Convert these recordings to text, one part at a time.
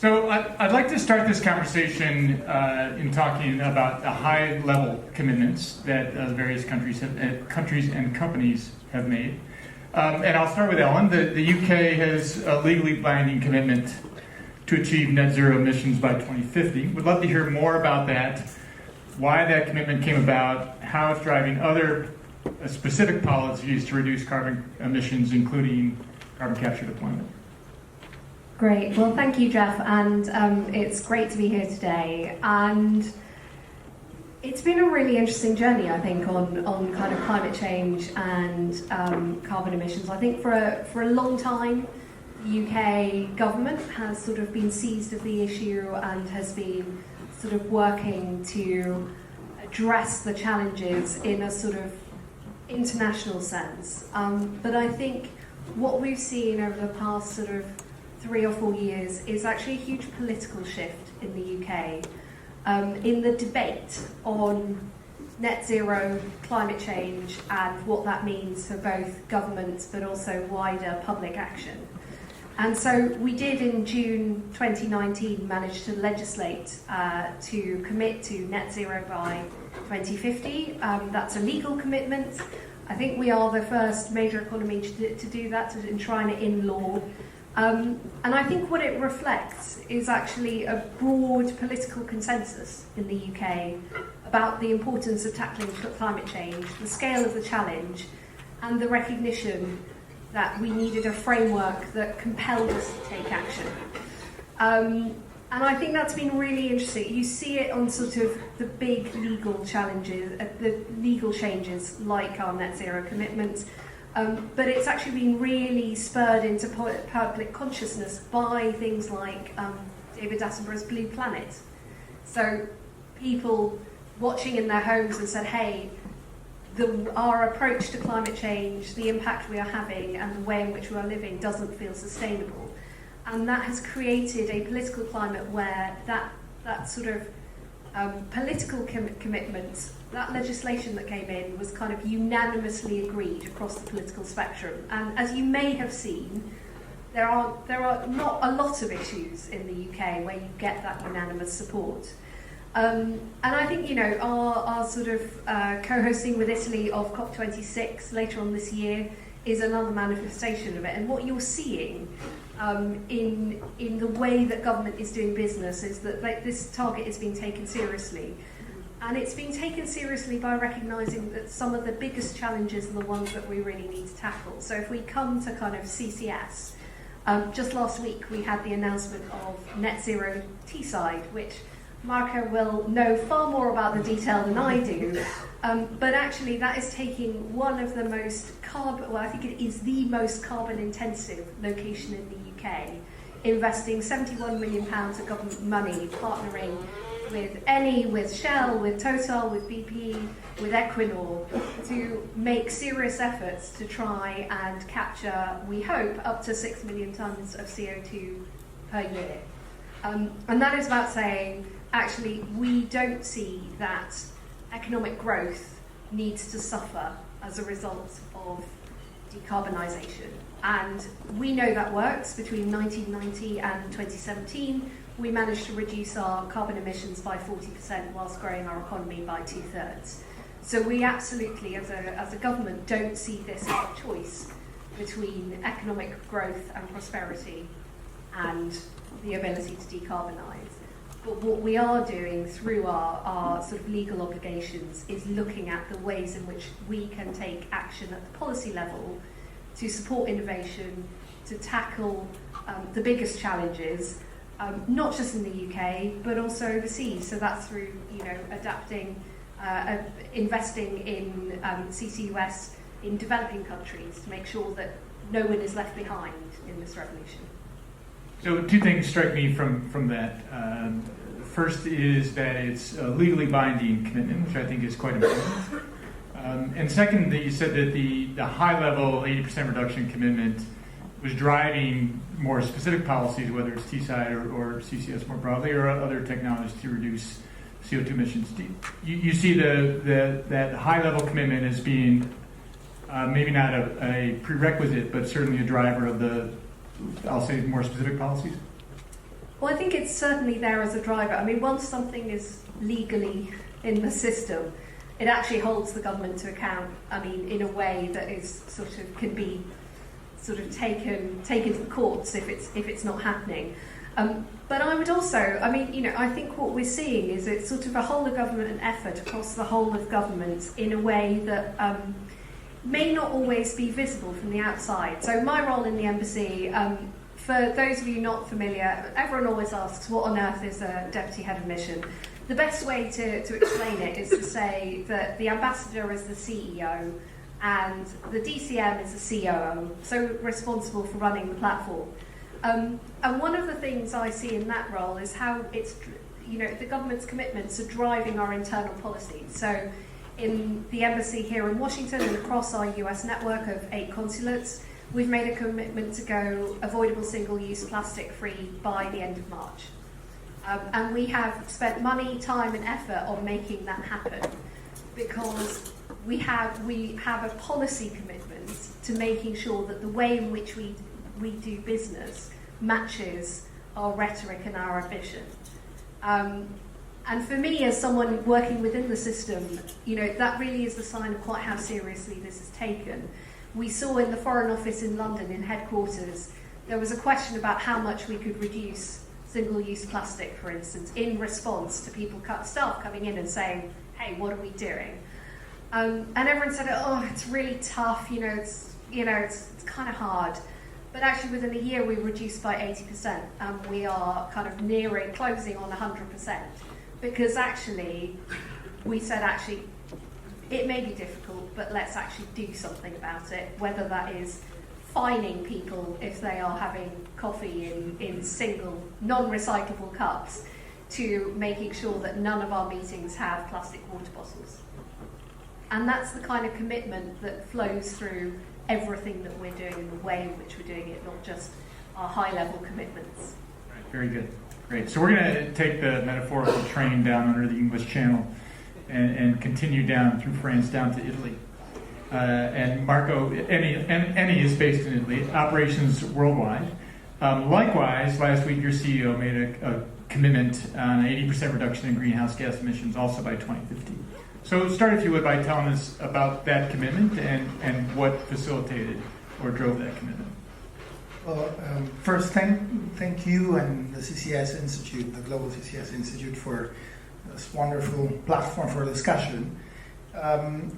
So I'd like to start this conversation in talking about the high-level commitments that various countries and companies have made. And I'll start with Elin. The UK has a legally binding commitment to achieve net zero emissions by 2050. We'd love to hear more about that, why that commitment came about, how it's driving other specific policies to reduce carbon emissions, including carbon capture deployment. Great. Well, thank you, Jeff, and it's great to be here today. And it's been a really interesting journey, I think, on kind of climate change and carbon emissions. I think for a long time, the UK government has sort of been seized of the issue and has been sort of working to address the challenges in a sort of international sense. But I think what we've seen over the past sort of 3 or 4 years is actually a huge political shift in the UK in the debate on net zero, climate change, and what that means for both governments but also wider public action. And so we did in June 2019 manage to legislate to commit to net zero by 2050. That's a legal commitment. I think we are the first major economy to do that, to enshrine it in law. And I think what it reflects is actually a broad political consensus in the UK about the importance of tackling climate change, the scale of the challenge, and the recognition that we needed a framework that compelled us to take action. And I think that's been really interesting. You see it on sort of the big legal challenges, the legal changes like our net zero commitments. But it's actually been really spurred into public consciousness by things like David Attenborough's Blue Planet. So people watching in their homes and said, hey, our approach to climate change, the impact we are having and the way in which we are living doesn't feel sustainable. And that has created a political climate where that sort of political commitment, that legislation that came in was kind of unanimously agreed across the political spectrum. And as you may have seen, there are not a lot of issues in the UK where you get that unanimous support. And I think, you know, our sort of co-hosting with Italy of COP26 later on this year is another manifestation of it. And what you're seeing in the way that government is doing business is that this target is being taken seriously. And it's being taken seriously by recognising that some of the biggest challenges are the ones that we really need to tackle. So if we come to kind of CCS, just last week we had the announcement of net zero Teesside, which Margheri will know far more about the detail than I do. But actually that is taking one of the most I think it is the most carbon intensive location in the UK, investing £71 million of government money, partnering with Eni, with Shell, with Total, with BP, with Equinor, to make serious efforts to try and capture, we hope, up to 6 million tonnes of CO2 per year. And that is about saying, actually, we don't see that economic growth needs to suffer as a result of decarbonisation. And we know that works. Between 1990 and 2017, we managed to reduce our carbon emissions by 40% whilst growing our economy by 2/3. So we absolutely, as a government, don't see this as a choice between economic growth and prosperity and the ability to decarbonise. But what we are doing through our sort of legal obligations is looking at the ways in which we can take action at the policy level to support innovation, to tackle the biggest challenges, not just in the UK, but also overseas. So that's through, you know, adapting, investing in CCUS in developing countries to make sure that no one is left behind in this revolution. So 2 things strike me from that. First is that it's a legally binding commitment, which I think is quite important. And second, that you said that the high-level 80% reduction commitment was driving more specific policies, whether it's Teesside or CCS more broadly, or other technologies to reduce CO2 emissions. You see that high-level commitment as being maybe not a prerequisite, but certainly a driver of the, I'll say, more specific policies? Well, I think it's certainly there as a driver. I mean, once something is legally in the system, it actually holds the government to account. I mean, in a way that is sort of can be sort of taken to the courts if it's not happening. But I would also, I mean, you know, I think what we're seeing is it's sort of a whole of government effort across the whole of government in a way that may not always be visible from the outside. So my role in the embassy, for those of you not familiar, everyone always asks, what on earth is a deputy head of mission? The best way to explain it is to say that the ambassador is the CEO and the DCM is the COO, so responsible for running the platform. And one of the things I see in that role is how it's, you know, the government's commitments are driving our internal policies. So in the embassy here in Washington and across our US network of 8 consulates, we've made a commitment to go avoidable single-use plastic-free by the end of March. And we have spent money, time and effort on making that happen because we have a policy commitment to making sure that the way in which we do business matches our rhetoric and our ambition. And for me, as someone working within the system, you know, that really is the sign of quite how seriously this is taken. We saw in the Foreign Office in London, in headquarters, there was a question about how much we could reduce single-use plastic, for instance, in response to staff coming in and saying, hey, what are we doing? And everyone said, oh, it's really tough, it's kind of hard. But actually within a year we reduced by 80%, and we are kind of closing on 100%. Because actually, we said it may be difficult, but let's actually do something about it, whether that is fining people if they are having coffee in single, non-recyclable cups, to making sure that none of our meetings have plastic water bottles. And that's the kind of commitment that flows through everything that we're doing and the way in which we're doing it, not just our high-level commitments. Right, very good. Great. So we're going to take the metaphorical train down under the English Channel and continue down through France down to Italy. And Marco, Eni is based in Italy, operations worldwide. Likewise, last week your CEO made a commitment on an 80% reduction in greenhouse gas emissions also by 2050. So start, if you would, by telling us about that commitment and what facilitated or drove that commitment. Well, first, thank you and the CCS Institute, the Global CCS Institute, for this wonderful platform for discussion.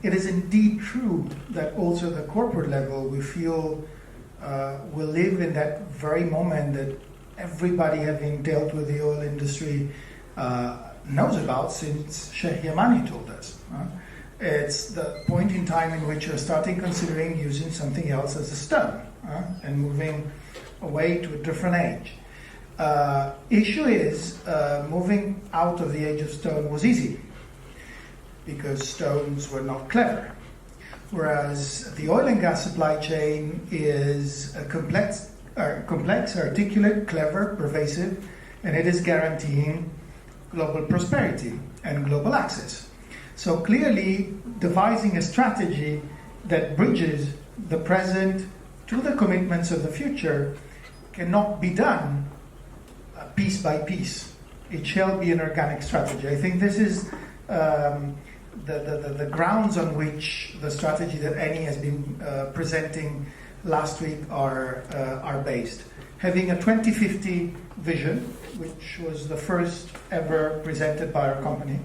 It is indeed true that also at the corporate level we feel we live in that very moment that everybody having dealt with the oil industry knows about since Sheikh Yamani told us. It's the point in time in which you're starting considering using something else as a stone and moving away to a different age. Issue is moving out of the age of stone was easy because stones were not clever. Whereas the oil and gas supply chain is a complex, articulate, clever, pervasive, and it is guaranteeing global prosperity and global access. So clearly, devising a strategy that bridges the present to the commitments of the future cannot be done piece by piece. It shall be an organic strategy. I think this is the grounds on which the strategy that Eni has been presenting last week are based. Having a 2050 vision, which was the first ever presented by our company,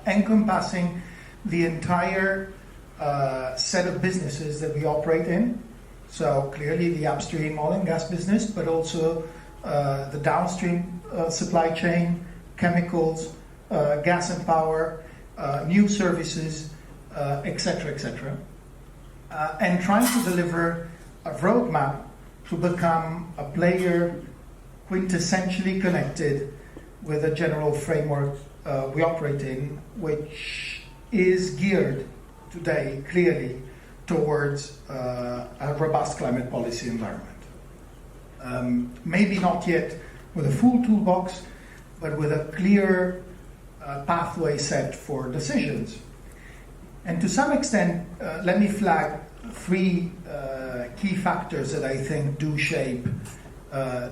encompassing the entire set of businesses that we operate in. So clearly the upstream oil and gas business, but also the downstream supply chain, chemicals, gas and power, new services, etc., etc. And trying to deliver a roadmap to become a player quintessentially connected with a general framework we operate in, which is geared today clearly towards a robust climate policy environment. Maybe not yet with a full toolbox, but with a clear pathway set for decisions. And to some extent, let me flag three key factors that I think do shape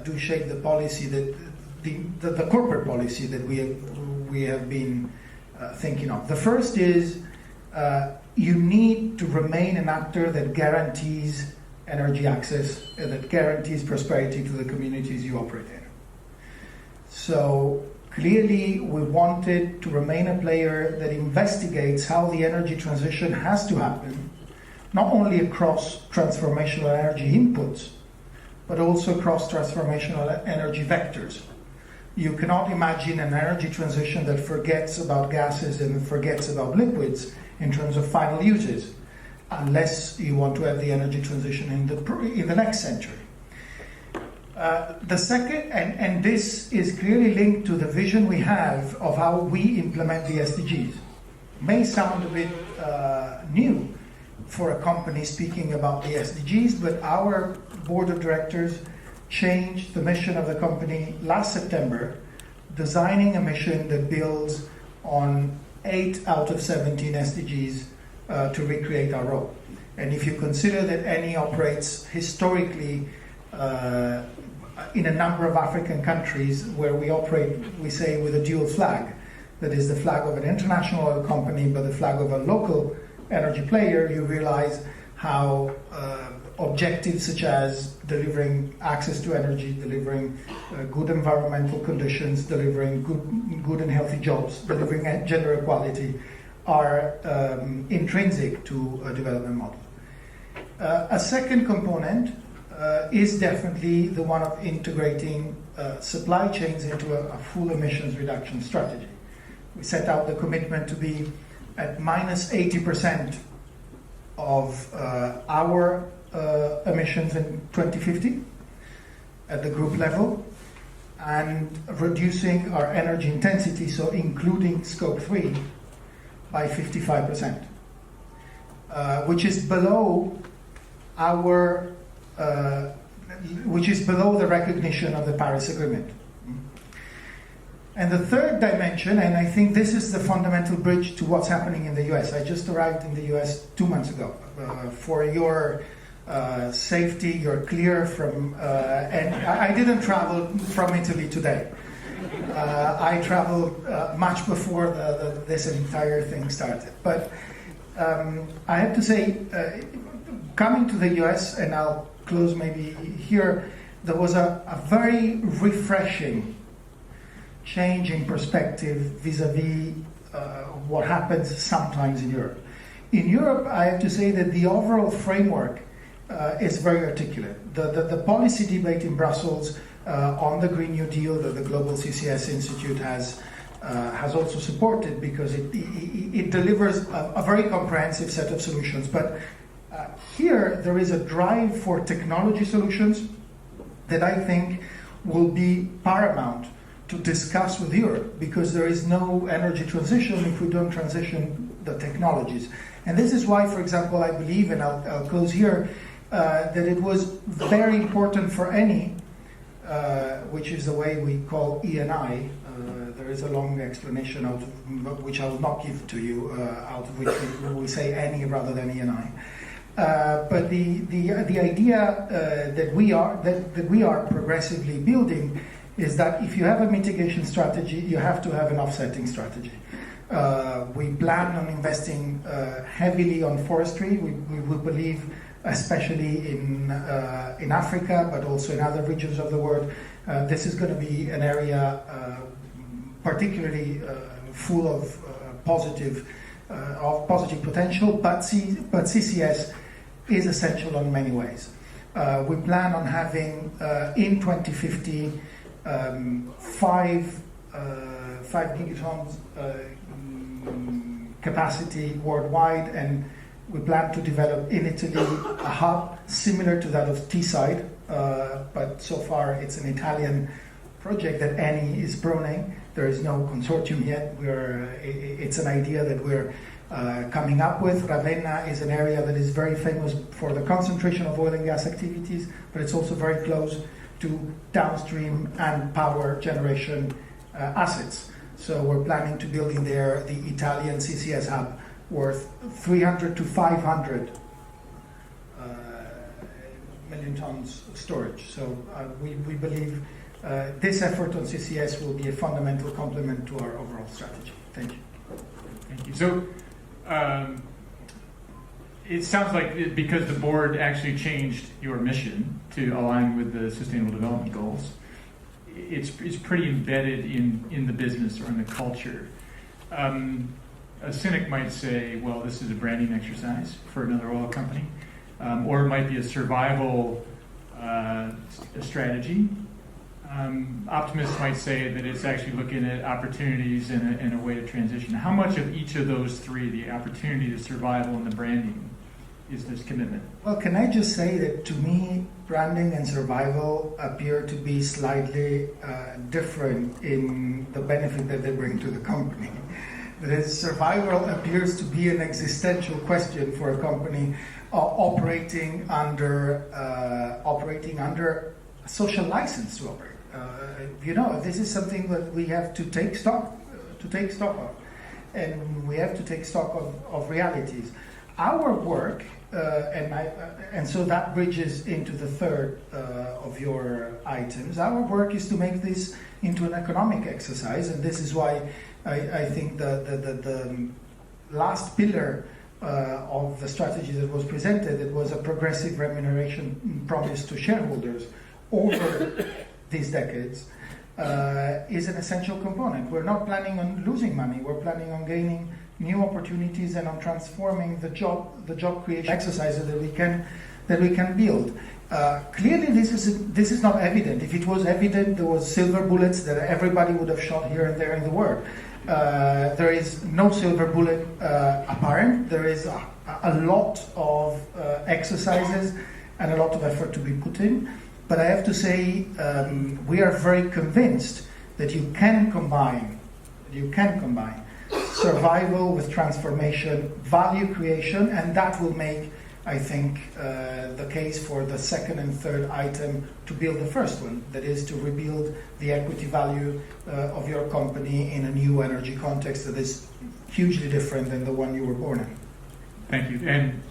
do shape the policy that the corporate policy that we have been thinking of. The first is you need to remain an actor that guarantees energy access and that guarantees prosperity to the communities you operate in. So clearly we wanted to remain a player that investigates how the energy transition has to happen, not only across transformational energy inputs, but also across transformational energy vectors. You cannot imagine an energy transition that forgets about gases and forgets about liquids in terms of final uses, unless you want to have the energy transition in the next century. The second, and this is clearly linked to the vision we have of how we implement the SDGs. May sound a bit new for a company speaking about the SDGs, but our board of directors changed the mission of the company last September, designing a mission that builds on 8 out of 17 SDGs to recreate our role. And if you consider that Eni operates historically in a number of African countries where we operate, we say, with a dual flag, that is the flag of an international oil company but the flag of a local energy player, you realize how objectives such as delivering access to energy, delivering good environmental conditions, delivering good and healthy jobs, delivering gender equality are intrinsic to a development model. A second component is definitely the one of integrating supply chains into a full emissions reduction strategy. We set out the commitment to be at minus 80% of our emissions in 2050 at the group level, and reducing our energy intensity, so including scope 3, by 55%, which is below the recognition of the Paris Agreement. And the third dimension, and I think this is the fundamental bridge to what's happening in the US. I just arrived in the US 2 months ago. For your safety, you're clear from, and I didn't travel from Italy today. I traveled much before this entire thing started. But I have to say, coming to the US, and I'll close maybe here, there was a very refreshing change in perspective vis-a-vis what happens sometimes in Europe. In Europe, I have to say that the overall framework is very articulate. The policy debate in Brussels on the Green New Deal that the Global CCS Institute has also supported, because it delivers a very comprehensive set of solutions. But here there is a drive for technology solutions that I think will be paramount to discuss with Europe, because there is no energy transition if we don't transition the technologies. And this is why, for example, I believe, and I'll close here, that it was very important for Eni, which is the way we call E&I. There is a long explanation out of which I will not give to you, out of which we say Eni rather than E&I. But the idea that we are progressively building is that if you have a mitigation strategy, you have to have an offsetting strategy. We plan on investing heavily on forestry. We believe, especially in Africa, but also in other regions of the world, this is going to be an area particularly full of positive potential. But CCS is essential in many ways. We plan on having in 2050 5 gigatons capacity worldwide, and we plan to develop in Italy a hub similar to that of Teesside, but so far it's an Italian project that Eni is pruning. There is no consortium yet. It's an idea that we're coming up with. Ravenna is an area that is very famous for the concentration of oil and gas activities, but it's also very close to downstream and power generation assets. So we're planning to build in there the Italian CCS hub worth 300 to 500 million tons of storage. So we believe this effort on CCS will be a fundamental complement to our overall strategy. Thank you. Thank you. So it sounds like because the board actually changed your mission to align with the Sustainable Development Goals, it's pretty embedded in the business or in the culture. A cynic might say, well, this is a branding exercise for another oil company, or it might be a survival strategy. Optimists might say that it's actually looking at opportunities and a way to transition. How much of each of those three, the opportunity, the survival, and the branding, is this commitment? Well, can I just say that to me, branding and survival appear to be slightly different in the benefit that they bring to the company. That is, survival appears to be an existential question for a company operating under a social license to operate. This is something that we have to take stock of, and we have to take stock of realities. Our work, and so that bridges into the third of your items. Our work is to make this into an economic exercise, and this is why I think the last pillar of the strategy that was presented, it was a progressive remuneration promise to shareholders over these decades, is an essential component. We're not planning on losing money. We're planning on gaining new opportunities and on transforming the job creation exercises that we can build. Clearly, this is not evident. If it was evident, there was silver bullets that everybody would have shot here and there in the world. There is no silver bullet apparent. There is a lot of exercises and a lot of effort to be put in. But I have to say, we are very convinced that you can combine survival with transformation, value creation, and that will make, I think, the case for the second and third item to build the first one, that is to rebuild the equity value of your company in a new energy context that is hugely different than the one you were born in. Thank you. And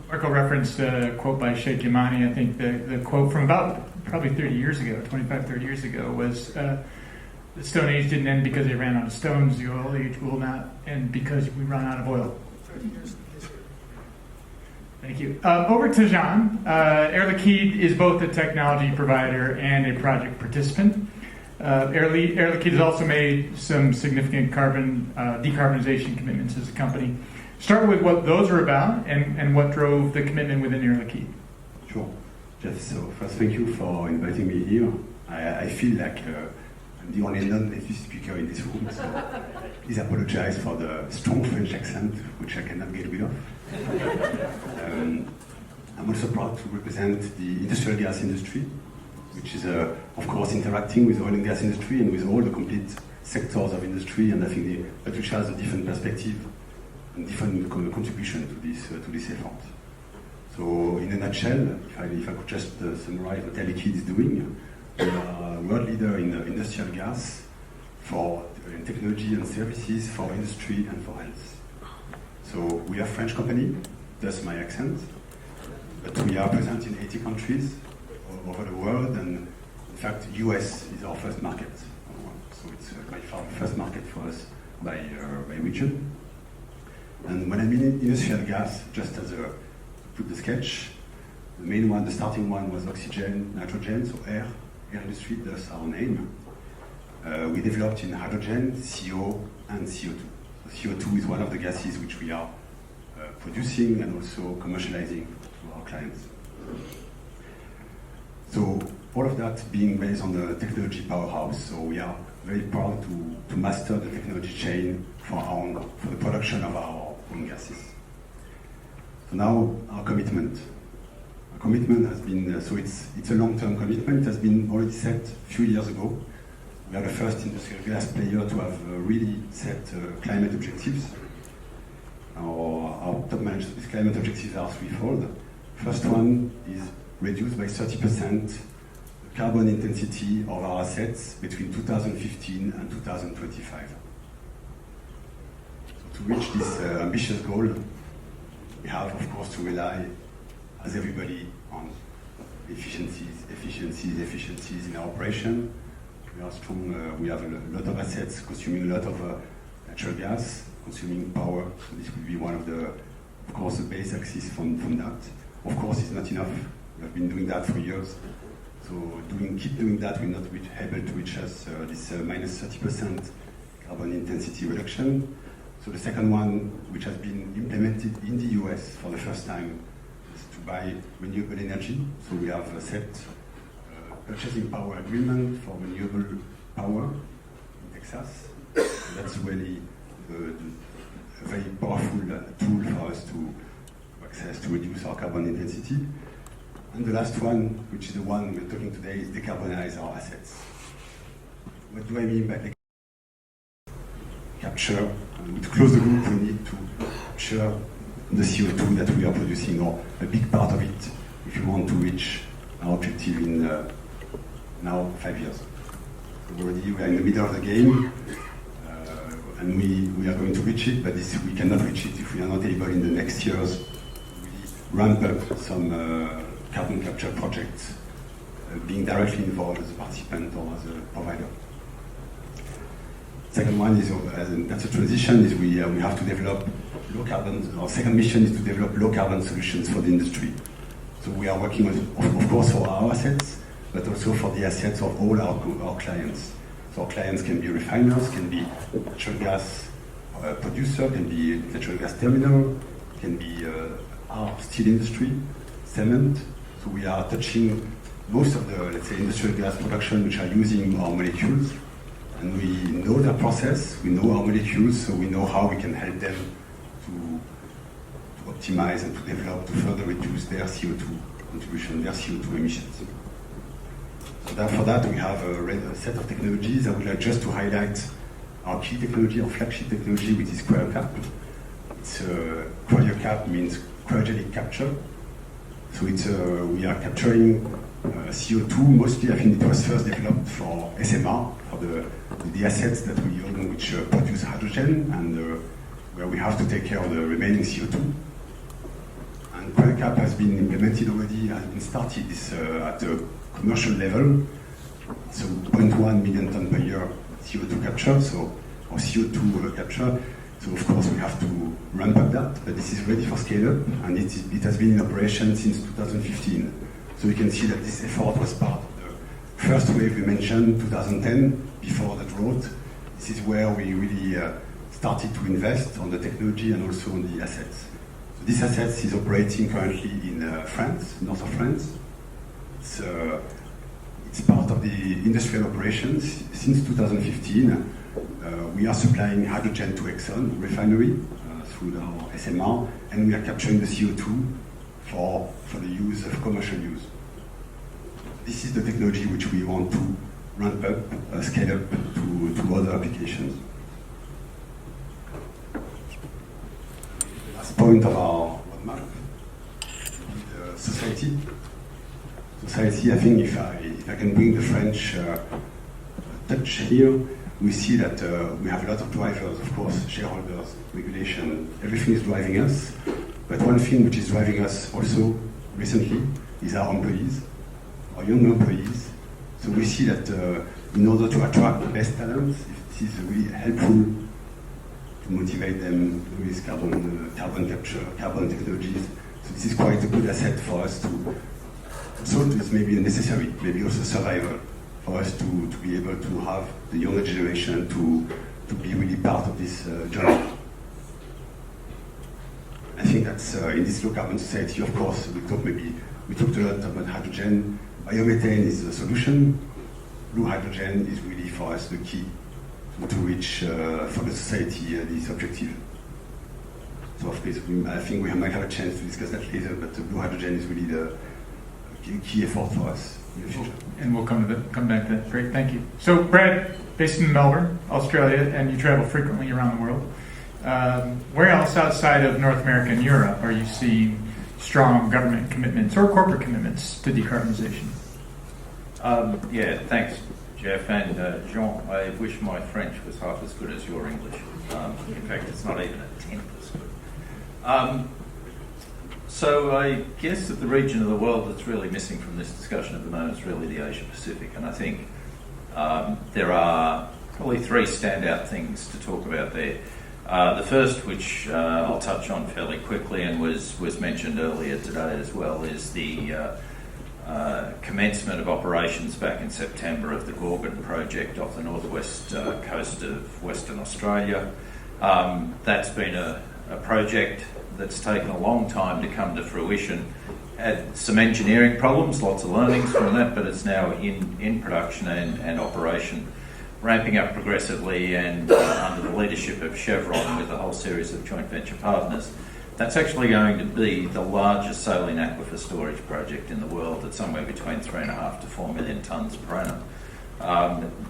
Marco referenced a quote by Sheikh Yamani. I think the quote from about probably 30 years ago, 30 years ago, was the Stone Age didn't end because they ran out of stones, the oil age will not end because we run out of oil. 30 years. Thank you. Over to Jean. Air Liquide is both a technology provider and a project participant. Air Liquide has also made some significant carbon decarbonization commitments as a company. Start with what those are about and what drove the commitment within Air Liquide. Sure. Jeff, so first, thank you for inviting me here. I feel like I'm the only non-native speaker in this room, so please apologize for the strong French accent, which I cannot get rid of. I'm also proud to represent the industrial gas industry, which is, of course, interacting with the oil and gas industry and with all the complete sectors of industry, and I think that which has a different perspective and different contribution to this effort. So, in a nutshell, if I could just summarize what Air Liquide is doing, we are a world leader in industrial gas in technology and services for industry and for health. So we are a French company, thus my accent, but we are present in 80 countries all over the world, and in fact, US is our first market. So it's by far the first market for us by region. And when I mean industrial gas, just as to put the sketch, the main one, the starting one was oxygen, nitrogen, so air industry, thus our name. We developed in hydrogen, CO, and CO2. So CO2 is one of the gases which we are producing and also commercializing to our clients. So all of that being based on the technology powerhouse, so we are very proud to master the technology chain for the production of our own gases. So now our commitment. Our commitment has been, so it's a long-term commitment. It has been already set a few years ago. We are the first industrial gas player to have really set climate objectives. Our top management climate objectives are threefold. First one is reduce by 30% the carbon intensity of our assets between 2015 and 2025. So to reach this ambitious goal, we have, of course, to rely, as everybody on efficiencies in our operation. We are strong. We have a lot of assets consuming a lot of natural gas, consuming power. So this will be one of course, the base axis from that. Of course, it's not enough. We have been doing that for years. So keep doing that will not be able to reach us this minus 30% carbon intensity reduction. So the second one, which has been implemented in the US for the first time, is to buy renewable energy. So we have set purchasing power agreement for renewable power in Texas. So that's really a very powerful tool for us to access to reduce our carbon intensity. And the last one, which is the one we're talking today, is decarbonize our assets. What do I mean by capture? To close the loop, we need to capture the CO2 that we are producing, or a big part of it, if you want to reach our objective in now 5 years. So already we are in the middle of the game, and we are going to reach it, but we cannot reach it if we are not able in the next years ramp up some carbon capture projects, being directly involved as a participant or as a provider. Second one is, that's a transition, is we have to develop low carbon. Our second mission is to develop low carbon solutions for the industry. So we are working with, of course, for our assets, but also for the assets of all our clients. So our clients can be refiners, can be natural gas producer, can be natural gas terminal, can be our steel industry, cement. So we are touching most of the, let's say, industrial gas production which are using our molecules. And we know their process, we know our molecules, so we know how we can help them to optimize and to develop, to further reduce their CO2 contribution, their CO2 emissions. So for that, we have a set of technologies. I would like just to highlight our key technology, our flagship technology, which is CryoCap. CryoCap means cryogenic capture. So we are capturing CO2. Mostly, I think it was first developed for SMR, for the assets that we own, which produce hydrogen, and where we have to take care of the remaining CO2. And CryoCap has been implemented already, has been started at a commercial level. So 0.1 million ton per year CO2 capture, so or CO2 capture. So of course we have to ramp up that, but this is ready for scale up, and it has been in operation since 2015. So we can see that this effort was part of the first wave we mentioned, 2010, before the drought. This is where we really started to invest on the technology and also on the assets. So this asset is operating currently in France, north of France. It's part of the industrial operations. Since 2015, we are supplying hydrogen to Erikson refinery through our SMR, and we are capturing the CO2 for the use of commercial use. This is the technology which we want to ramp up, scale up to other applications. The last point of our roadmap is society. Society, I think if I can bring the French touch here, we see that we have a lot of drivers, of course, shareholders, regulation, everything is driving us. But one thing which is driving us also recently is our employees, our young employees. So we see that in order to attract the best talents, it is really helpful to motivate them with carbon capture, carbon technologies. So this is quite a good asset for us to, so it's maybe necessary, maybe also survival, for us to be able to have the younger generation to be really part of this journey. I think that's in this low carbon society, of course, we talked a lot about hydrogen. Biomethane is the solution. Blue hydrogen is really for us the key to reach for the society this objective. So of course, I think we might have a chance to discuss that later, but blue hydrogen is really the key effort for us in the future. And we'll come back to that. Great, thank you. So Brad, based in Melbourne, Australia, and you travel frequently around the world. Where else outside of North America and Europe are you seeing strong government commitments or corporate commitments to decarbonization? Yeah, thanks, Jeff. And Jean, I wish my French was half as good as your English. In fact, it's not even a tenth as good. So I guess that the region of the world that's really missing from this discussion at the moment is really the Asia Pacific, and I think there are probably three standout things to talk about there. The first, which I'll touch on fairly quickly and was mentioned earlier today as well, is the commencement of operations back in September of the Gorgon project off the northwest coast of Western Australia. That's been a project that's taken a long time to come to fruition. Had some engineering problems, lots of learnings from that, but it's now in production and operation, ramping up progressively and under the leadership of Chevron with a whole series of joint venture partners. That's actually going to be the largest saline aquifer storage project in the world at somewhere between 3.5 to 4 million tonnes per annum.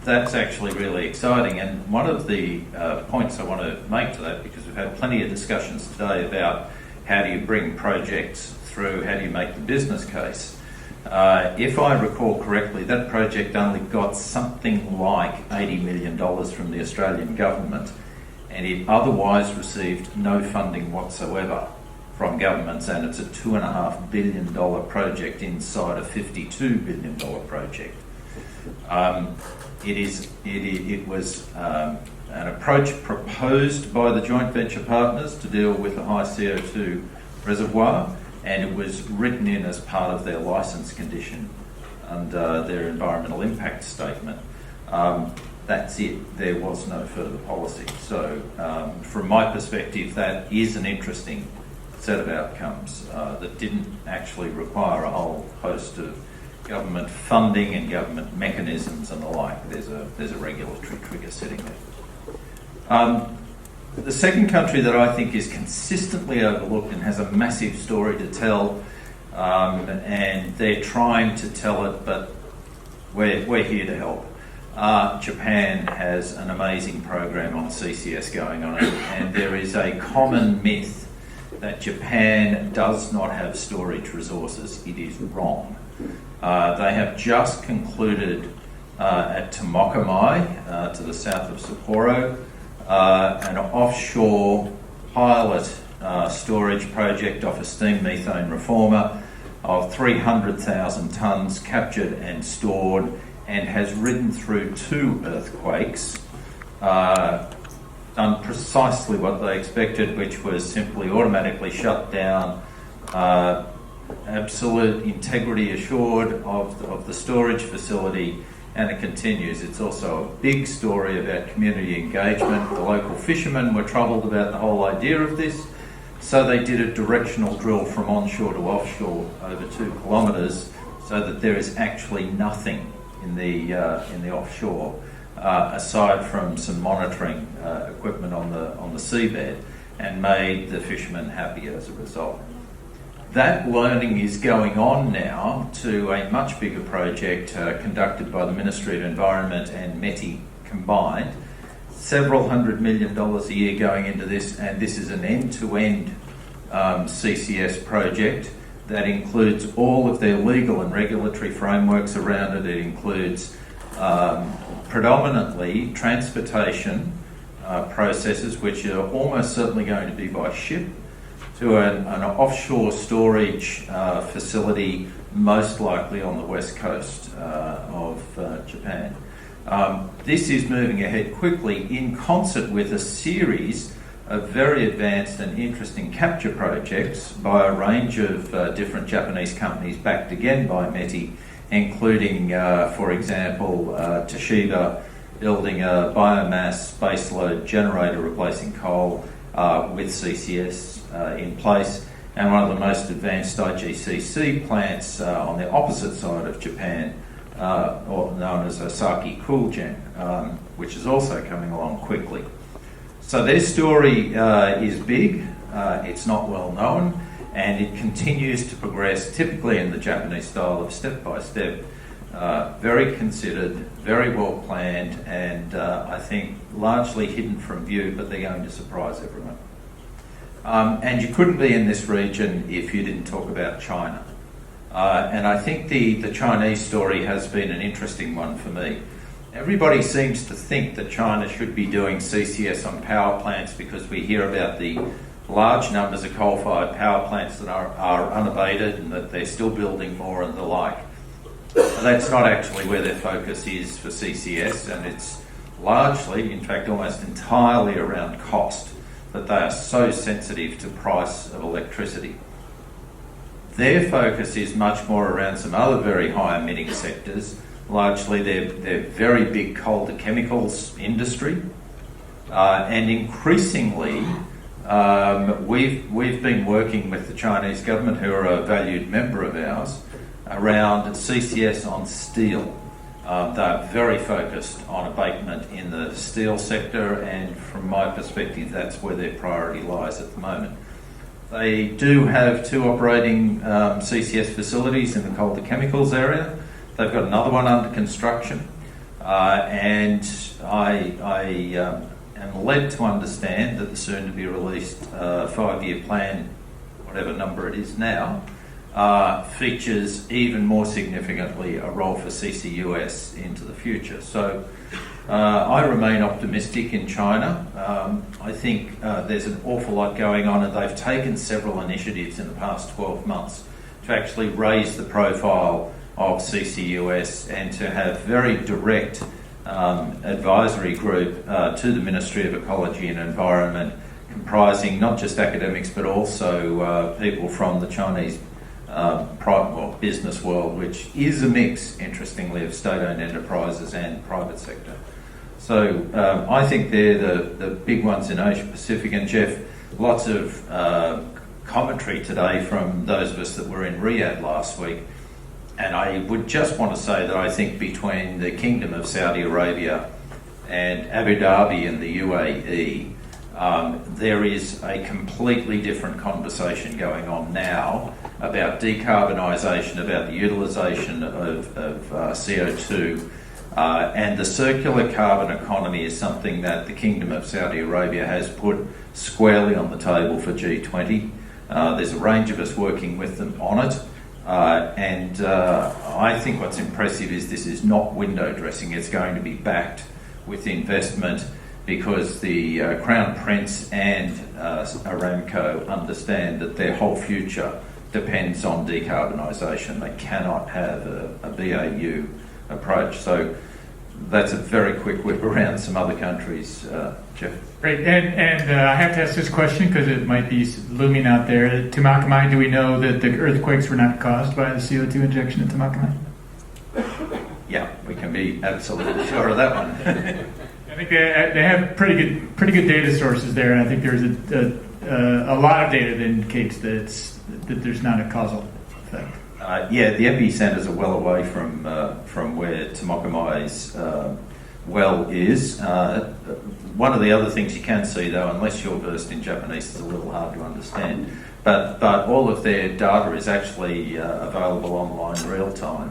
That's actually really exciting, and one of the points I want to make to that, because we've had plenty of discussions today about how do you bring projects through, how do you make the business case. If I recall correctly, that project only got something like $80 million from the Australian government, and it otherwise received no funding whatsoever from governments, and it's a $2.5 billion project inside a $52 billion project. It was an approach proposed by the joint venture partners to deal with the high CO2 reservoir, and it was written in as part of their licence condition and their environmental impact statement. That's it. There was no further policy. So from my perspective, that is an interesting set of outcomes that didn't actually require a whole host of government funding and government mechanisms and the like. There's a regulatory trigger sitting there. The second country that I think is consistently overlooked and has a massive story to tell, and they're trying to tell it, but we're here to help. Japan has an amazing program on CCS going on, and there is a common myth that Japan does not have storage resources. It is wrong. They have just concluded at Tomokamai, to the south of Sapporo, an offshore pilot storage project off a steam methane reformer of 300,000 tonnes captured and stored, and has ridden through 2 earthquakes, done precisely what they expected, which was simply automatically shut down, absolute integrity assured of the storage facility, and it continues. It's also a big story about community engagement. The local fishermen were troubled about the whole idea of this, so they did a directional drill from onshore to offshore over 2 kilometres, so that there is actually nothing in the offshore aside from some monitoring equipment on the seabed, and made the fishermen happy as a result. That learning is going on now to a much bigger project conducted by the Ministry of Environment and METI combined. Several $100 million a year going into this, and this is an end-to-end CCS project that includes all of their legal and regulatory frameworks around it. It includes predominantly transportation processes, which are almost certainly going to be by ship, to an offshore storage facility, most likely on the west coast of Japan. This is moving ahead quickly in concert with a series of very advanced and interesting capture projects by a range of different Japanese companies, backed again by METI, including, for example, Toshiba building a biomass baseload generator replacing coal with CCS in place, and one of the most advanced IGCC plants on the opposite side of Japan, or known as Osaki Coolgen, which is also coming along quickly. So their story is big, it's not well known, and it continues to progress, typically in the Japanese style of step by step, very considered, very well planned, and I think largely hidden from view, but they're going to surprise everyone. And you couldn't be in this region if you didn't talk about China. And I think the Chinese story has been an interesting one for me. Everybody seems to think that China should be doing CCS on power plants because we hear about the large numbers of coal-fired power plants that are unabated and that they're still building more and the like. But that's not actually where their focus is for CCS, and it's largely, in fact almost entirely around cost, that they are so sensitive to price of electricity. Their focus is much more around some other very high emitting sectors, largely their very big coal to chemicals industry, and increasingly we've been working with the Chinese government, who are a valued member of ours, around CCS on steel. They're very focused on abatement in the steel sector, and from my perspective that's where their priority lies at the moment. They do have 2 operating CCS facilities in the coal to chemicals area. They've got another one under construction, and I am led to understand that the soon-to-be released 5-year plan, whatever number it is now, features even more significantly a role for CCUS into the future. So I remain optimistic in China. I think there's an awful lot going on, and they've taken several initiatives in the past 12 months to actually raise the profile of CCUS and to have very direct advisory group to the Ministry of Ecology and Environment, comprising not just academics but also people from the Chinese business world, which is a mix, interestingly, of state-owned enterprises and private sector. So I think they're the big ones in Asia Pacific. And Jeff, lots of commentary today from those of us that were in Riyadh last week. And I would just want to say that I think between the Kingdom of Saudi Arabia and Abu Dhabi and the UAE, there is a completely different conversation going on now about decarbonisation, about the utilisation of CO2, and the circular carbon economy is something that the Kingdom of Saudi Arabia has put squarely on the table for G20. There's a range of us working with them on it. And I think what's impressive is this is not window dressing. It's going to be backed with investment, because the Crown Prince and Aramco understand that their whole future depends on decarbonisation. They cannot have a BAU approach. So that's a very quick whip around some other countries, Jeff. Great, and I have to ask this question because it might be looming out there. At Tamakamai, do we know that the earthquakes were not caused by the CO2 injection at Tamakamai? Yeah, we can be absolutely sure of that one. I think they have pretty good data sources there, and I think there's a lot of data that indicates that there's not a causal effect. Yeah, the epicenters are well away from where Tamakamai's well is. One of the other things you can see, though, unless you're versed in Japanese, it's a little hard to understand. But all of their data is actually available online real time.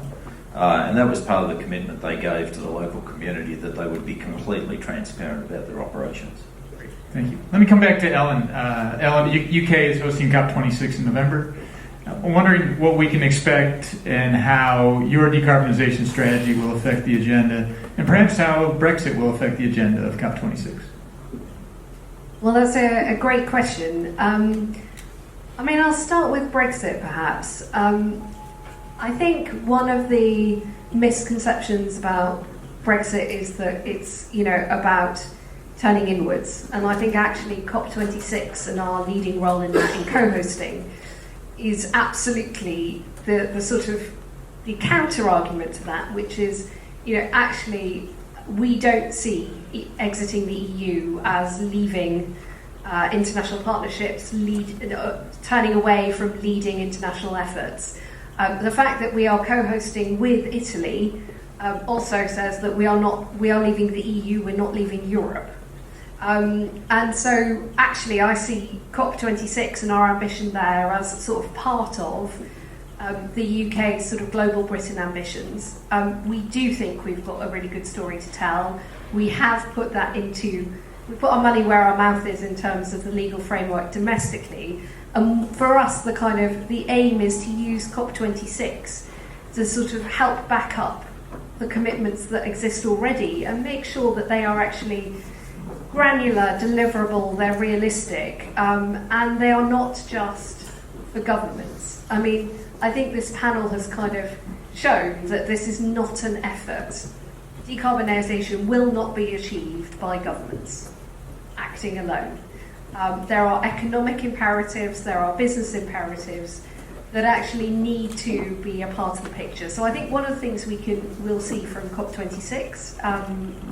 And that was part of the commitment they gave to the local community, that they would be completely transparent about their operations. Great. Thank you. Let me come back to Elin. Elin, UK is hosting COP26 in November. I'm wondering what we can expect and how your decarbonisation strategy will affect the agenda, and perhaps how Brexit will affect the agenda of COP26. Well, that's a great question. I'll start with Brexit, perhaps. I think one of the misconceptions about Brexit is that it's, about turning inwards. And I think actually COP26 and our leading role in that, in co-hosting, is absolutely the sort of the counter argument to that, which is, actually we don't see exiting the EU as leaving international partnerships, turning away from leading international efforts. The fact that we are co-hosting with Italy also says that we are leaving the EU, we're not leaving Europe. And so actually I see COP26 and our ambition there as sort of part of the UK's sort of global Britain ambitions. We do think we've got a really good story to tell. We have put we put our money where our mouth is in terms of the legal framework domestically. For us, the aim is to use COP26 to sort of help back up the commitments that exist already and make sure that they are actually granular, deliverable, they're realistic, and they are not just for governments. I mean, I think this panel has kind of shown that this is not an effort. Decarbonisation will not be achieved by governments acting alone. There are economic imperatives, there are business imperatives that actually need to be a part of the picture. So I think one of the things we'll see from COP26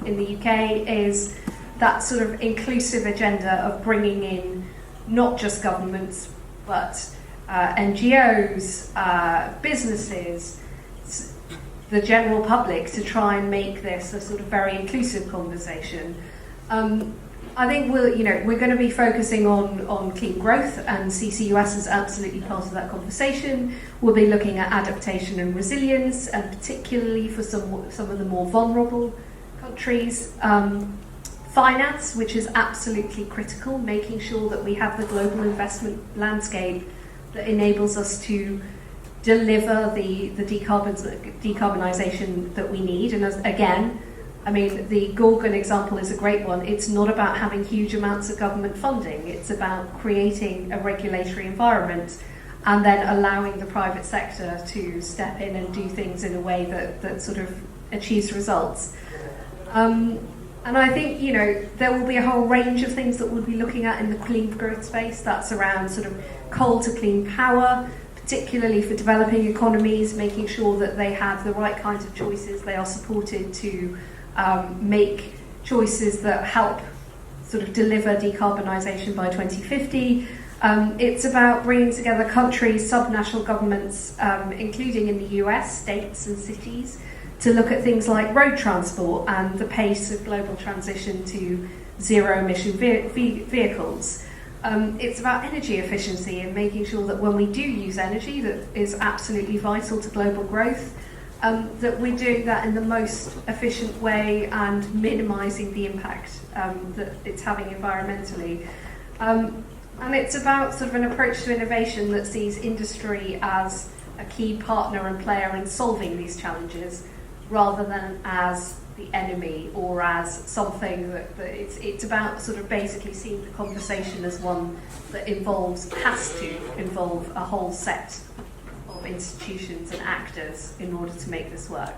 in the UK is that sort of inclusive agenda of bringing in not just governments, but NGOs, businesses, the general public, to try and make this a sort of very inclusive conversation. I think we're going to be focusing on clean growth, and CCUS is absolutely part of that conversation. We'll be looking at adaptation and resilience, and particularly for some of the more vulnerable countries. Finance, which is absolutely critical, making sure that we have the global investment landscape that enables us to deliver the decarbonisation that we need. And again, I mean, the Gorgon example is a great one. It's not about having huge amounts of government funding. It's about creating a regulatory environment and then allowing the private sector to step in and do things in a way that sort of achieves results. And I think, there will be a whole range of things that we'll be looking at in the clean growth space. That's around sort of coal to clean power, particularly for developing economies, making sure that they have the right kinds of choices. They are supported to make choices that help sort of deliver decarbonisation by 2050. It's about bringing together countries, subnational governments, including in the US, states and cities, to look at things like road transport and the pace of global transition to zero-emission vehicles. It's about energy efficiency and making sure that when we do use energy that is absolutely vital to global growth, that we're doing that in the most efficient way and minimising the impact that it's having environmentally. And it's about sort of an approach to innovation that sees industry as a key partner and player in solving these challenges, rather than as the enemy or as something that it's about sort of basically seeing the conversation as one that has to involve a whole set of institutions and actors in order to make this work.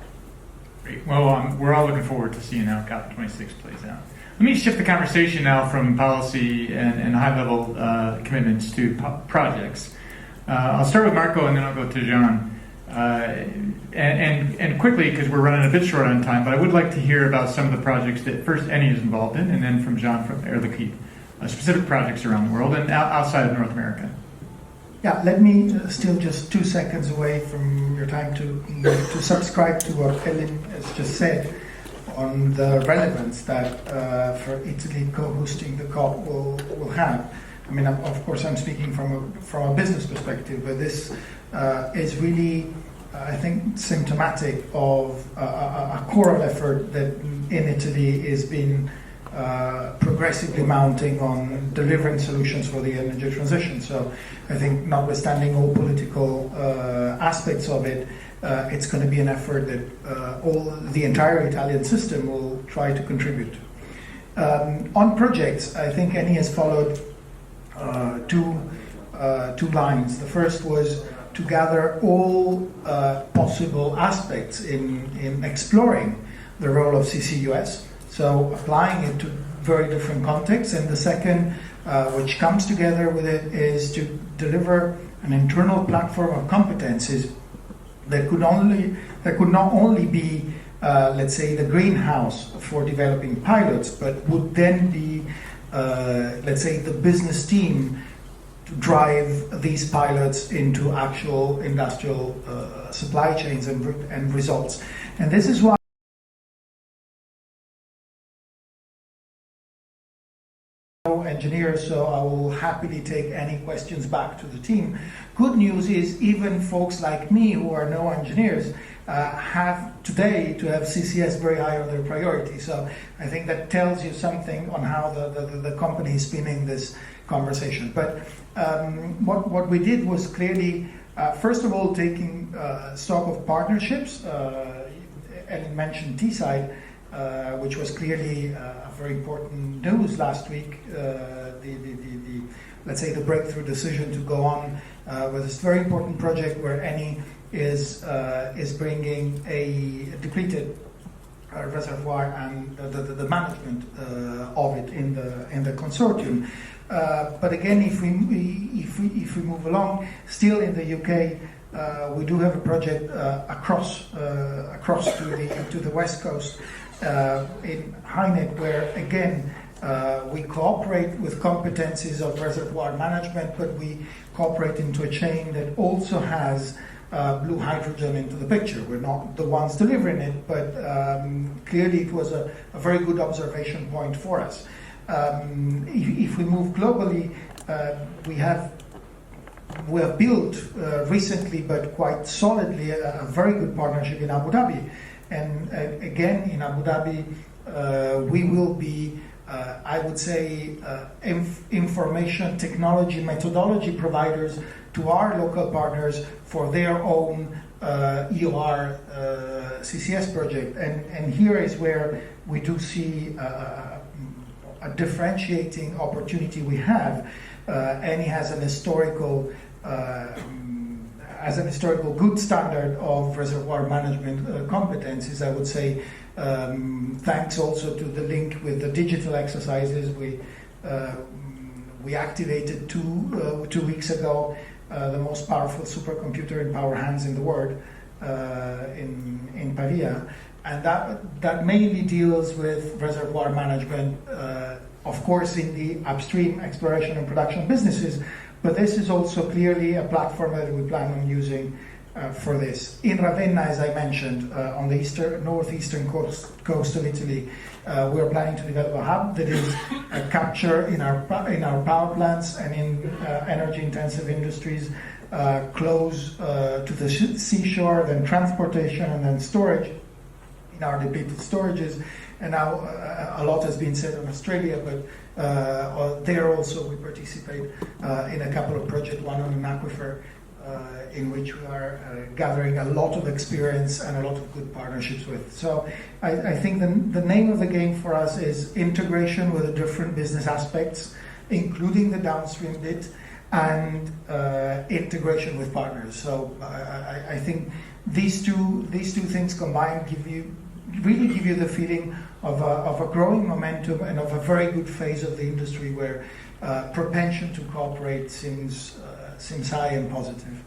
Great. Well, we're all looking forward to seeing how COP26 plays out. Let me shift the conversation now from policy and high-level commitments to projects. I'll start with Marco and then I'll go to Jean. And quickly, because we're running a bit short on time, but I would like to hear about some of the projects that first Eni is involved in, and then from Jean from Liquide, specific projects around the world and outside of North America. Yeah, let me steal just 2 seconds away from your time to subscribe to what Elin has just said on the relevance that for Italy co-hosting the COP will have. I mean, of course, I'm speaking from a business perspective, but this is really, I think, symptomatic of a choral effort that in Italy is been progressively mounting on delivering solutions for the energy transition. So I think, notwithstanding all political aspects of it, it's going to be an effort that the entire Italian system will try to contribute. On projects, I think Eni has followed two lines. The first was to gather all possible aspects in exploring the role of CCUS, so applying it to very different contexts. And the second, which comes together with it, is to deliver an internal platform of competencies that could not only be, let's say, the greenhouse for developing pilots, but would then be, let's say, the business team to drive these pilots into actual industrial supply chains and results. And this is why engineers, so I will happily take any questions back to the team. Good news is even folks like me who are no engineers have today to have CCS very high on their priority. So I think that tells you something on how the company is spinning this conversation. But what we did was clearly, first of all, taking stock of partnerships. Elin mentioned Teesside. which was clearly a very important news last week. Let's say the breakthrough decision to go on with this very important project where Eni is bringing a depleted reservoir and the management of it in the consortium. But again, if we move along, still in the UK, we do have a project across to the west coast in Hynet, where again we cooperate with competencies of reservoir management, but we cooperate into a chain that also has blue hydrogen into the picture. We're not the ones delivering it, but clearly it was a very good observation point for us. If we move globally, we have built recently, but quite solidly, a very good partnership in Abu Dhabi. And again, in Abu Dhabi, we will be, I would say, information technology methodology providers to our local partners for their own EOR CCS project. And here is where we do see a differentiating opportunity we have. Eni has an historical good standard of reservoir management competencies, I would say, thanks also to the link with the digital exercises we activated two weeks ago, the most powerful supercomputer in power hands in the world, in Pavia. And that mainly deals with reservoir management, of course, in the upstream exploration and production businesses, but this is also clearly a platform that we plan on using for this. In Ravenna, as I mentioned, on the northeastern coast of Italy, we're planning to develop a hub that is capture in our power plants and in energy-intensive industries close to the seashore, then transportation, and then storage in our depleted storages. And now a lot has been said on Australia, but there also we participate in a couple of projects, one on an aquifer, in which we are gathering a lot of experience and a lot of good partnerships with. So I think the name of the game for us is integration with the different business aspects, including the downstream bit, and integration with partners. So I think these two things combined really give you the feeling of a growing momentum and of a very good phase of the industry where propension to cooperate seems high and positive.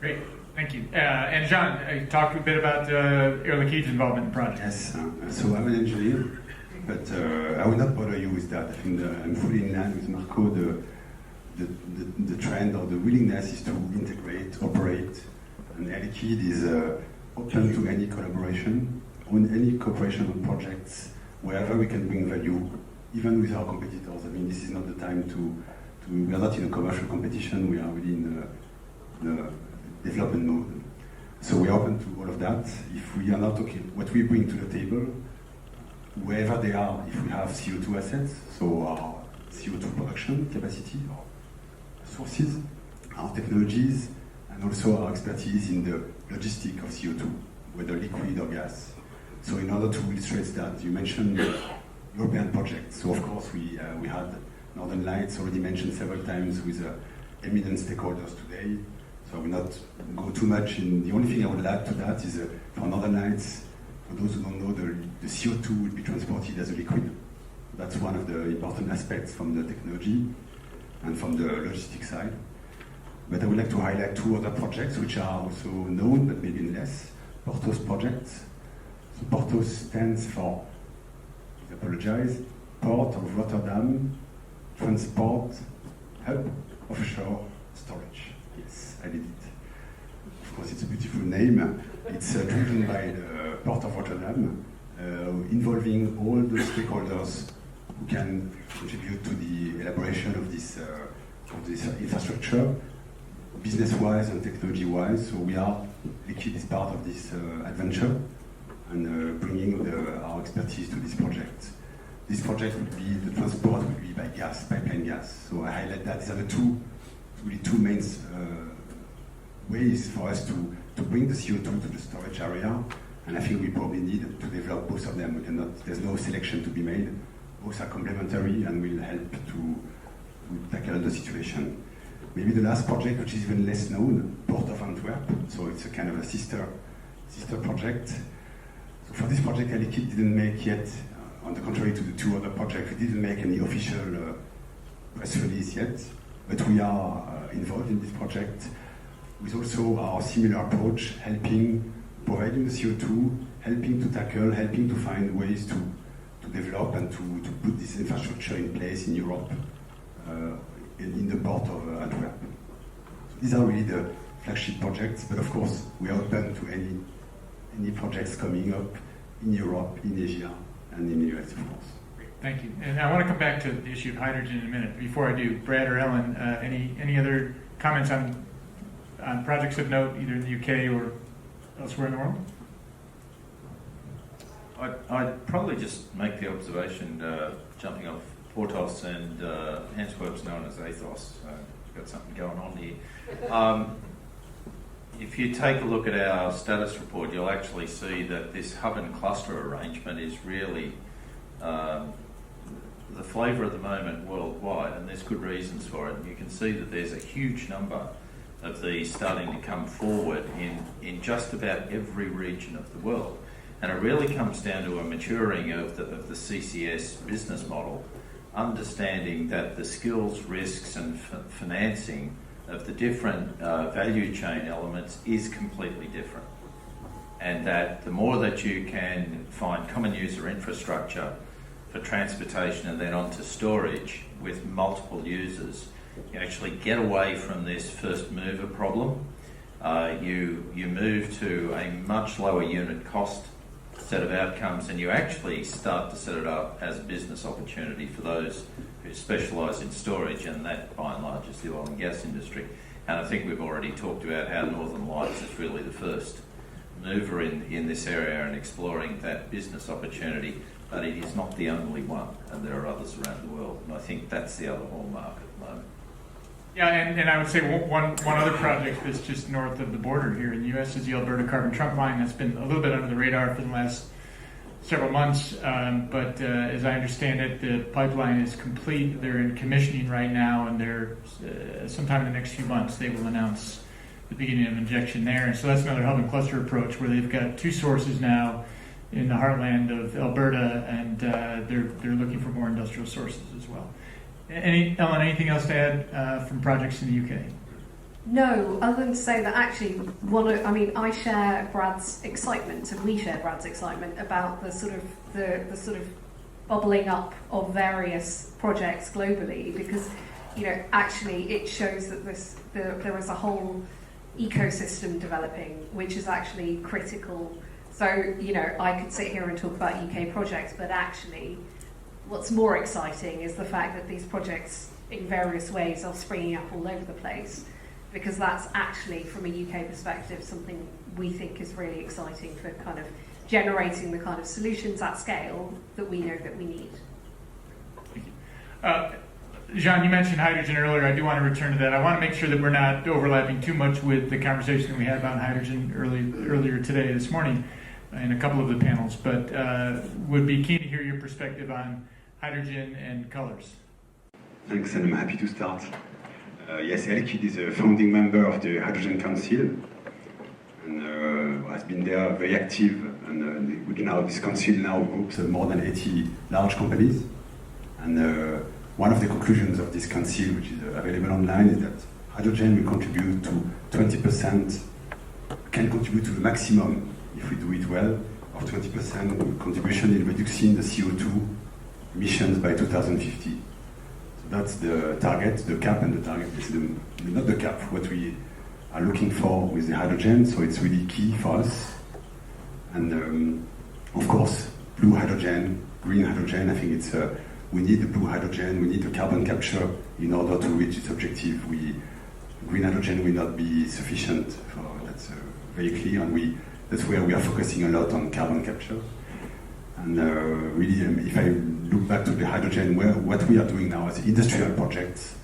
Great, thank you. And Jean, talk a bit about Air Liquide's involvement in projects. Yes, so I'm an engineer, but I will not bother you with that. I think I'm fully in line with Marco. The trend or the willingness is to integrate, operate, and Air Liquide is open to any collaboration, on any cooperation on projects, wherever we can bring value, even with our competitors. I mean, this is not the time we are not in a commercial competition, we are really in the development mode. So we are open to all of that. If we are not talking, what we bring to the table, wherever they are, if we have CO2 assets, so our CO2 production capacity, our sources, our technologies, and also our expertise in the logistic of CO2, whether liquid or gas. So in order to illustrate that, you mentioned the European project. So of course we had Northern Lights already mentioned several times with eminent stakeholders today. So I will not go too much in. The only thing I would add to that is for Northern Lights, for those who don't know, the CO2 will be transported as a liquid. That's one of the important aspects from the technology and from the logistics side. But I would like to highlight two other projects which are also known, but maybe less. Porthos projects. So Porthos stands for, I apologize, Port of Rotterdam Transport Hub Offshore Storage. Yes, I did it. Of course, it's a beautiful name. It's driven by the Port of Rotterdam, involving all the stakeholders who can contribute to the elaboration of this infrastructure, business-wise and technology-wise. So Liquide is part of this adventure and bringing our expertise to this project. This project the transport will be by gas, pipeline gas. So I highlight that these are the two main ways for us to bring the CO2 to the storage area And I think we probably need to develop both of them. There's no selection to be made. Both are complementary and will help to tackle the situation. Maybe the last project, which is even less known, Port of Antwerp. So it's a kind of a sister project. So for this project, Liquide didn't make yet, on the contrary to the two other projects, we didn't make any official press release yet. But we are involved in this project with also our similar approach, providing the CO2, helping to tackle, helping to find ways to develop and to put this infrastructure in place in Europe, in the port of Antwerp. So these are really the flagship projects, but of course we are open to any projects coming up in Europe, in Asia, and in the US, of course. Thank you. And I want to come back to the issue of hydrogen in a minute. Before I do, Brad or Elin, any other comments on projects of note, either in the UK or elsewhere in the world? I'd probably just make the observation, jumping off Portos and Antwerp's known as Athos. We've got something going on here. If you take a look at our status report, you'll actually see that this hub and cluster arrangement is really the flavour at the moment worldwide, and there's good reasons for it. And you can see that there's a huge number of these starting to come forward in just about every region of the world. And it really comes down to a maturing of the CCS business model, understanding that the skills, risks and financing of the different value chain elements is completely different. And that the more that you can find common user infrastructure for transportation and then onto storage with multiple users, you actually get away from this first mover problem. You move to a much lower unit cost set of outcomes, and you actually start to set it up as a business opportunity for those who specialise in storage, and that by and large is the oil and gas industry. And I think we've already talked about how Northern Lights is really the first mover in this area and exploring that business opportunity, but it is not the only one, and there are others around the world, and I think that's the other hallmark at the moment. Yeah, and I would say one other project that's just north of the border here in the US is the Alberta Carbon Trunk Line. That's been a little bit under the radar for the last several months, but as I understand it, the pipeline is complete. They're in commissioning right now, and they're sometime in the next few months they will announce the beginning of injection there. And so that's another hub and cluster approach where they've got two sources now in the heartland of Alberta, and they're looking for more industrial sources as well. Ellen, anything else to add from projects in the UK? No, other than to say that actually, I share Brad's excitement, and we share Brad's excitement about the sort of bubbling up of various projects globally, because actually it shows that there is a whole ecosystem developing, which is actually critical. So I could sit here and talk about UK projects, but actually, what's more exciting is the fact that these projects, in various ways, are springing up all over the place, because that's actually, from a UK perspective, something we think is really exciting for kind of generating the kind of solutions at scale that we know that we need. Thank you. Jean, you mentioned hydrogen earlier. I do want to return to that. I want to make sure that we're not overlapping too much with the conversation that we had about hydrogen earlier today, this morning, in a couple of the panels, but would be keen to hear your perspective on hydrogen and colors. Thanks, and I'm happy to start. Yes, Liquide is a founding member of the Hydrogen Council, and has been there very active. And this council now groups more than 80 large companies. And one of the conclusions of this council, which is available online, is that hydrogen will contribute to 20%, can contribute to the maximum, if we do it well, of 20% contribution in reducing the CO2 emissions by 2050. So that's the target, the cap, and the target is not the cap, what we are looking for with the hydrogen, so it's really key for us. And of course, blue hydrogen, green hydrogen, I think we need the blue hydrogen, we need the carbon capture in order to reach its objective. Green hydrogen will not be sufficient, that's very clear, and that's where we are focusing a lot on carbon capture. And really, if I look back to the hydrogen, what we are doing now as industrial projects,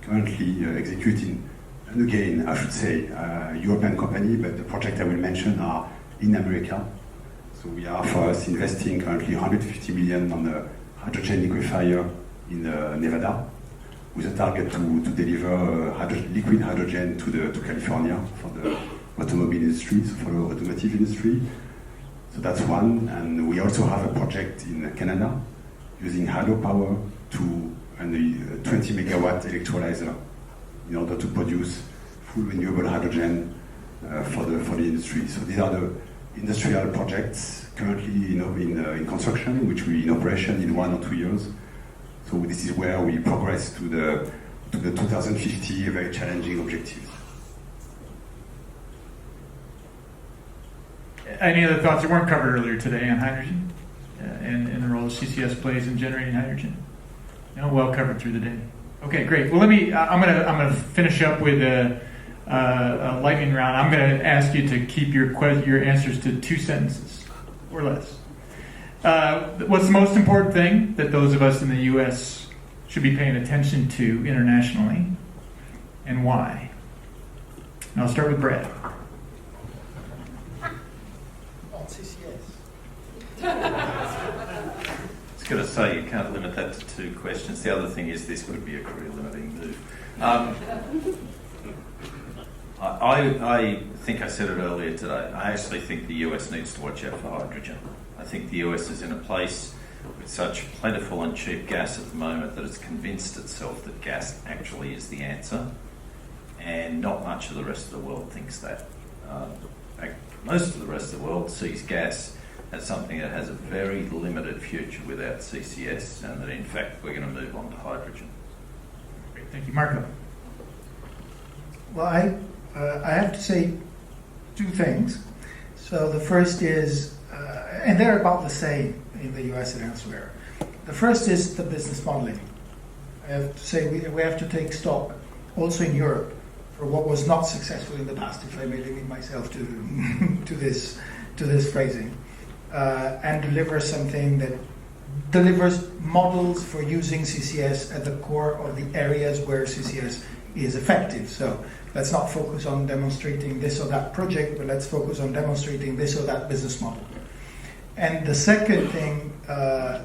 currently executing, and again, I should say, European company, but the project I will mention are in America, So we are, for us, investing currently 150 million on the hydrogen liquefier in Nevada, with a target to deliver liquid hydrogen to California for the automobile industry, so for the automotive industry. So that's one. And we also have a project in Canada using hydropower and a 20 megawatt electrolyzer in order to produce full renewable hydrogen for the industry. So these are the industrial projects currently in construction, which will be in operation in 1 or 2 years. So this is where we progress to the 2050 very challenging objectives. Any other thoughts that weren't covered earlier today on hydrogen and the role CCS plays in generating hydrogen? No, well covered through the day. Okay, great. Well, I'm gonna finish up with a lightning round. I'm gonna ask you to keep your answers to 2 sentences or less. What's the most important thing that those of us in the U.S. should be paying attention to internationally, and why? And I'll start with Brad. On CCS. I was going to say you can't limit that to 2 questions. The other thing is this would be a career-limiting move. I think I said it earlier today. I actually think the US needs to watch out for hydrogen. I think the US is in a place with such plentiful and cheap gas at the moment that it's convinced itself that gas actually is the answer, and not much of the rest of the world thinks that. In fact, most of the rest of the world sees gas as something that has a very limited future without CCS, and that in fact we're going to move on to hydrogen. Great, thank you. Marco. Well, I have to say 2 things. So the first is, and they're about the same in the US and elsewhere. The first is the business modeling. I have to say we have to take stock, also in Europe, for what was not successful in the past, if I may limit myself to this phrasing, and deliver something that delivers models for using CCS at the core of the areas where CCS is effective. So let's not focus on demonstrating this or that project, but let's focus on demonstrating this or that business model. And the second thing,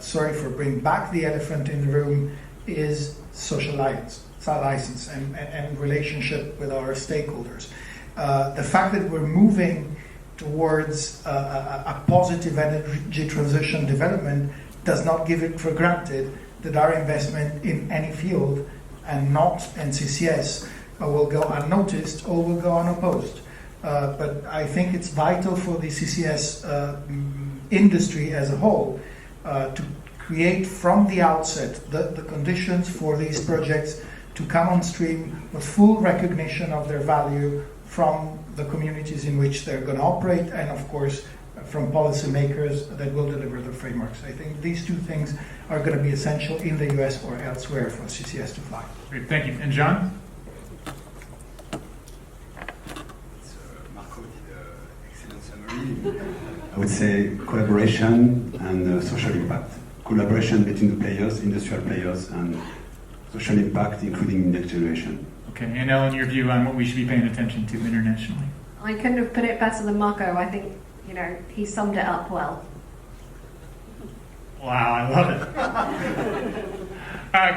sorry for bringing back the elephant in the room, is social license and relationship with our stakeholders. The fact that we're moving towards a positive energy transition development does not give it for granted that our investment in any field and not in CCS will go unnoticed or will go unopposed. But I think it's vital for the CCS industry as a whole to create from the outset the conditions for these projects to come on stream with full recognition of their value from the communities in which they're going to operate, and of course from policymakers that will deliver the frameworks. I think these 2 things are going to be essential in the US or elsewhere for CCS to fly. Great, thank you. And John? Marco did an excellent summary. I would say collaboration and social impact. Collaboration between the players, industrial players, and social impact, including next generation. Okay, and Elin, your view on what we should be paying attention to internationally? I couldn't have put it better than Marco. I think, he summed it up well. Wow, I love it.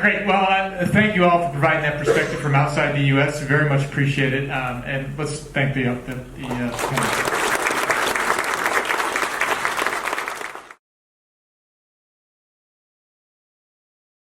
Great. Well, thank you all for providing that perspective from outside the U.S. Very much appreciate it. And let's thank the panel.